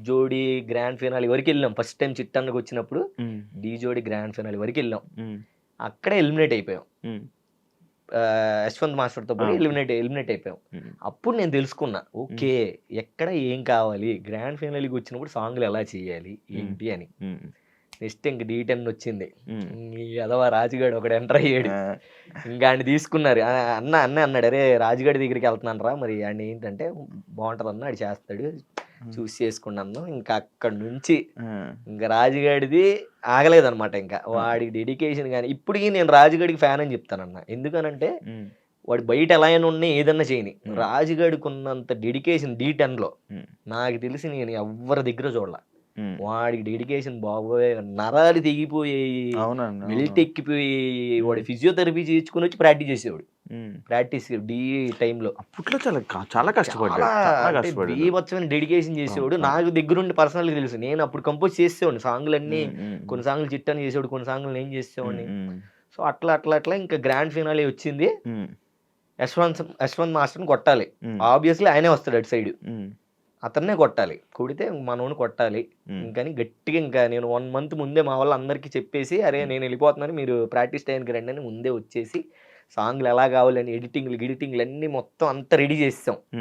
జోడీ grand finale వరకు వెళ్ళాం. ఫస్ట్ టైం చిట్టన్నకు వచ్చినప్పుడు హ్మ్. ఢీ జోడీ గ్రాండ్ ఫినాలి వరకు వెళ్ళాం. హ్మ్. అక్కడే ఎలిమినేట్ అయిపోయాం. హ్మ్. యశ్వంత్ మాస్టర్‌తో పోయి ఓకే. ఎలిమినేట్ అయిపోయాం. హ్మ్. అప్పుడు నేను తెలుసుకున్నా. ఓకే. ఎక్కడ ఏం కావాలి? గ్రాండ్ ఫినాలేకి వచ్చినప్పుడు సాంగ్‌లు ఎలా చేయాలి? ఏంటి అని. హ్మ్. నెక్స్ట్ ఇంక డీ10 వచ్చింది. హ్మ్. ఈ ఎదవ రాజుగాడు ఒకడు ఎంటర్ అయ్యాడు. ఆ! ఇంక ఆడిని తీసుకున్నారు. అన్నే అన్నాడు. "అరే! రాజుగాడి దగ్గరికి వెళ్తున్నానురా మరి ఆడిని ఏంటంటే బావుంటదన్న ఆడు చేస్తాడు. చూసి చేసుకోండి అన్నాం." ఇంకా అక్కడి నుంచి ఆ! ఇంక రాజుగాడిది ఆగలేదనమాట ఇంక. ఆ! వాడికి డెడికేషన్ గాని ఇప్పటికి నేను రాజుగాడికి ఫ్యాన్ అని చెప్తానన్న. ఎందుకనంటే హ్మ్. వాడు బయట ఎలా అయినా ఉన్నా ఏదన్నా చేయని. హ్మ్. రాజుగాడికి ఉన్నంత డెడికేషన్ డీ10లో హ్మ్. నాకు తెలిసి నేను ఎవ్వరి దగ్గర చూడల. హ్మ్. వాడికి డెడికేషన్ బాబోయ్! నరాలు తెగిపోయేయి. అవునండి. బెల్ట్ అవునవును. ఎక్కిపోయేయి. వాడు హ్మ్. ఫిజియోథెరపీ చేయించుకొనొచ్చి ప్రాక్టీస్ చేసేవాడు. హ్మ్. ప్రాక్టీస్ డీ టైమ్‌లో. అప్పట్లో చాలా కష్టపడ్డాడు. చాలా చాలా అంటే కష్టపడ్డాడు. బీభత్సమైన డెడికేషన్ అవును. చేసేవాడు. అవును. నాకు దగ్గరుండి పర్సనల్‌గా తెలుసు. నేను అప్పుడు కంపోజ్ చేసేవాడిని సాంగులన్నీ. హ్మ్. హ్మ్. హ్మ్. కొన్ని సాంగులు చిట్టని చేసేవాడు. కొన్ని సాంగులు నేను హ్మ్. చేసేవాడిని. హ్మ్. సో, అట్లా ఇంకా గ్రాండ్ ఫినాలే వచ్చింది. హ్మ్. యశ్వంత్ మాస్టర్‌ని కొట్టాలి. హ్మ్. ఆబ్వియస్‌లీ ఆయనే వస్తాడు అటు సైడు. హ్మ్. అతన్నే కొట్టాలి. కొడితే మనోడిని కొట్టాలి. హ్మ్. ఇంకని గట్టిగా ఇంకా నేను 1 మంత్ ముందే మా వాళ్ళందరికీ చెప్పేసి, "అరే! హ్మ్. నేనెళ్ళిపోతున్నాను. మీరు ప్రాక్టీస్ టైంకి రండి" అని ముందే వచ్చేసి, సాంగ్‌లు ఎలా కావాలని గిడిటింగ్‌లన్నీ మొత్తం అంతా రెడీ చేసేసాం.